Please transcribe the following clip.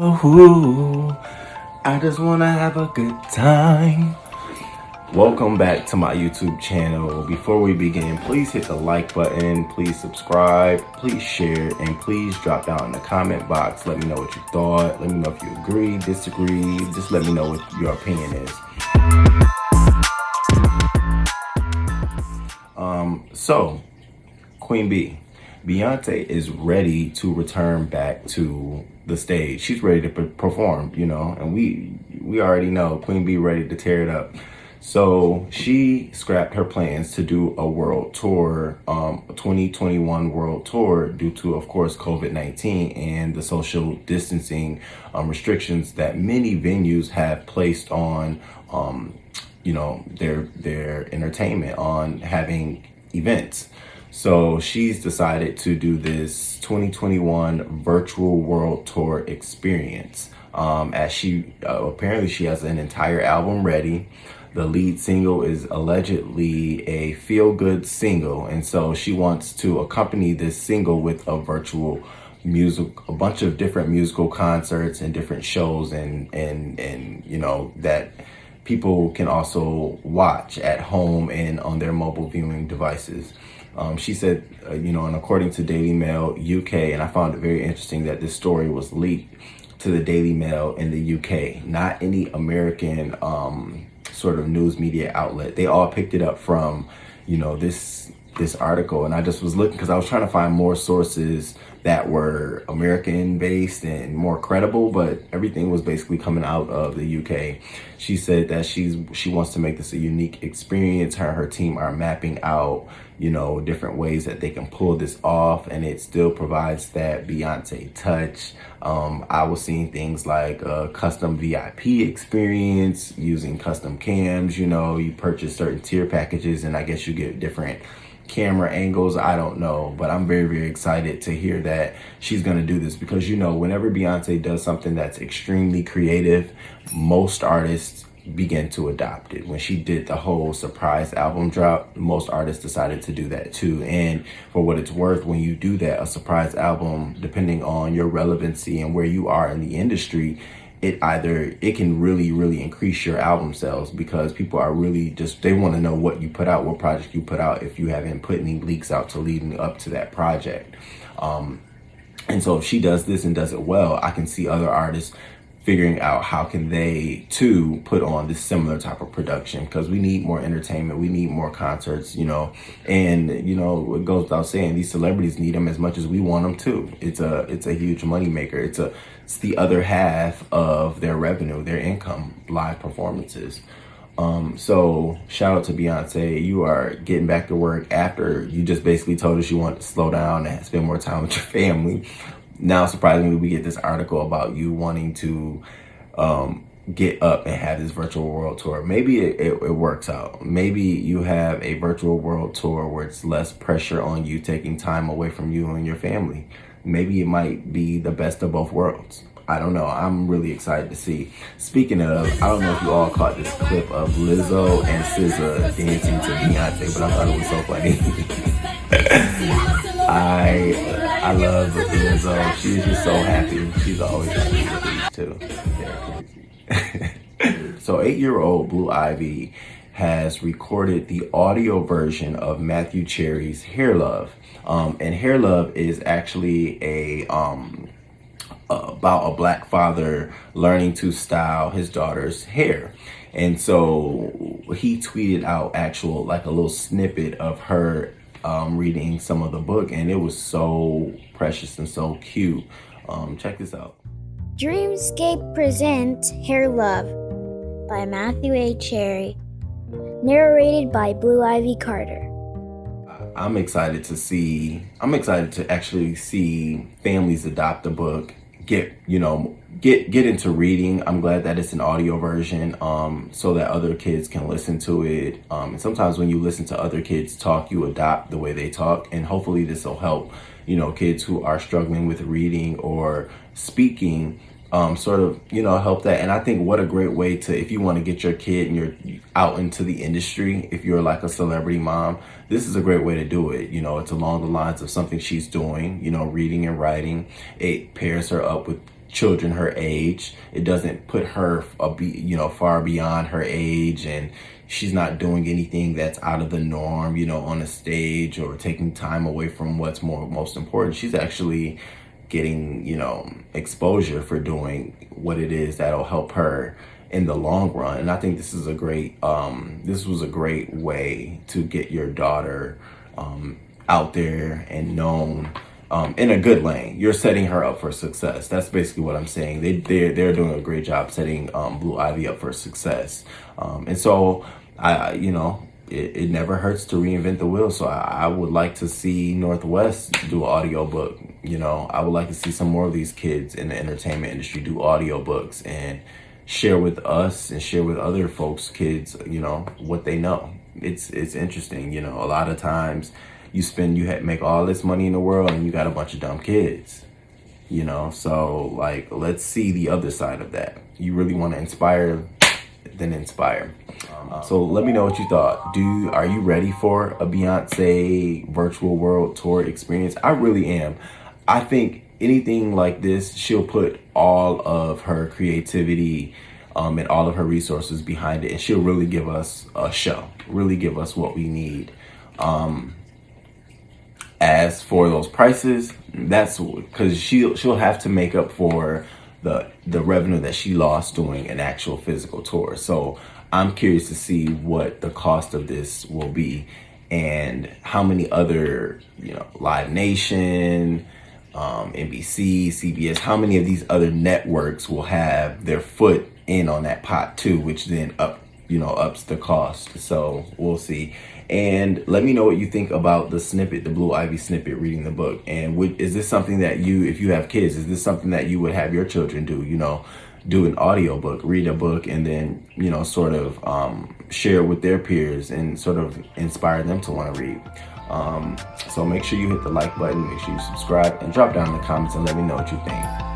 Ooh, I just wanna have a good time. Welcome back to my YouTube channel. Before we begin, please hit the like button, please subscribe, please share, and please drop down in the comment box. Let me know what you thought. Let me know if you agree, disagree. Just let me know what your opinion is. So Queen B, Beyoncé is ready to return back to the stage. She's ready to perform, and we already know Queen B ready to tear it up. So she scrapped her plans to do a world tour, 2021 world tour, due to, of course, COVID-19 and the social distancing restrictions that many venues have placed on, their entertainment, on having events. So she's decided to do this 2021 virtual world tour experience. As she apparently she has an entire album ready. The lead single is allegedly a feel-good single, and so she wants to accompany this single with a virtual a bunch of different musical concerts and different shows, and that people can also watch at home and on their mobile viewing devices. She said, and according to Daily Mail UK, and I found it very interesting that this story was leaked to the Daily Mail in the UK, not any American sort of news media outlet. They all picked it up from, this article. And I just was looking because I was trying to find more sources that were American based and more credible, but everything was basically coming out of the UK. She said that she wants to make this a unique experience. Her and her team are mapping out, different ways that they can pull this off, and it still provides that Beyoncé touch. I was seeing things like a custom VIP experience using custom cams. You purchase certain tier packages, and I guess you get different camera angles. I don't know, but I'm very, very excited to hear that she's going to do this, because whenever Beyoncé does something that's extremely creative, most artists begin to adopt it. When she did the whole surprise album drop, most artists decided to do that too. And for what it's worth, when you do that, a surprise album, depending on your relevancy and where you are in the industry, it can really, really increase your album sales, because people are really they want to know what you put out, what project you put out, if you haven't put any leaks out to leading up to that project. And so if she does this and does it well, I can see other artists figuring out how can they too put on this similar type of production, because we need more entertainment, we need more concerts, and it goes without saying, these celebrities need them as much as we want them too. It's a huge moneymaker. It's the other half of their revenue, their income, live performances. So shout out to Beyoncé. You are getting back to work after you just basically told us you want to slow down and spend more time with your family. Now, surprisingly, we get this article about you wanting to get up and have this virtual world tour. Maybe it works out. Maybe you have a virtual world tour where it's less pressure on you, taking time away from you and your family. Maybe it might be the best of both worlds. I don't know. I'm really excited to see. Speaking of, I don't know if you all caught this clip of Lizzo and SZA dancing to Beyoncé, but I thought it was so funny. I love Lizzo. She's just so happy. She's always happy with these two. They're crazy. So 8-year-old Blue Ivy has recorded the audio version of Matthew Cherry's Hair Love. And Hair Love is actually about a Black father learning to style his daughter's hair. And so he tweeted out a little snippet of her reading some of the book, and it was so precious and so cute. Check this out. Dreamscape presents Hair Love by Matthew A. Cherry, narrated by Blue Ivy Carter. I'm excited to actually see families adopt the book, get into reading. I'm glad that it's an audio version, so that other kids can listen to it. And sometimes when you listen to other kids talk, you adopt the way they talk, and hopefully this will help, kids who are struggling with reading or speaking, help that. And I think what a great way to, if you want to get your kid and you're out into the industry, if you're like a celebrity mom, this is a great way to do it. It's along the lines of something she's doing, reading and writing. It pairs her up with children her age. It doesn't put her far beyond her age, and she's not doing anything that's out of the norm, on a stage, or taking time away from what's most important. She's actually getting, exposure for doing what it is that'll help her in the long run. And I think this was a great way to get your daughter out there and known in a good lane. You're setting her up for success. That's basically what I'm saying. They're doing a great job setting Blue Ivy up for success. And so it never hurts to reinvent the wheel. So I would like to see Northwest do an audiobook. I would like to see some more of these kids in the entertainment industry do audiobooks and share with us and share with other folks, kids, what they know. It's interesting. A lot of times you make all this money in the world and you got a bunch of dumb kids, so like, let's see the other side of that. You really want to inspire, then inspire. So let me know what you thought. Are you ready for a Beyoncé virtual world tour experience? I really am. I think anything like this, she'll put all of her creativity and all of her resources behind it, and she'll really give us a show, really give us what we need. As for those prices, that's because she'll have to make up for the revenue that she lost doing an actual physical tour. So I'm curious to see what the cost of this will be, and how many other, Live Nation, NBC, CBS, how many of these other networks will have their foot in on that pot too, which then ups the cost. So we'll see. And let me know what you think about the snippet, the Blue Ivy snippet, reading the book. And is this something that if you have kids, is this something that you would have your children do? Do an audiobook, read a book, and then, sort of share it with their peers and sort of inspire them to want to read. So make sure you hit the like button, make sure you subscribe, and drop down in the comments and let me know what you think.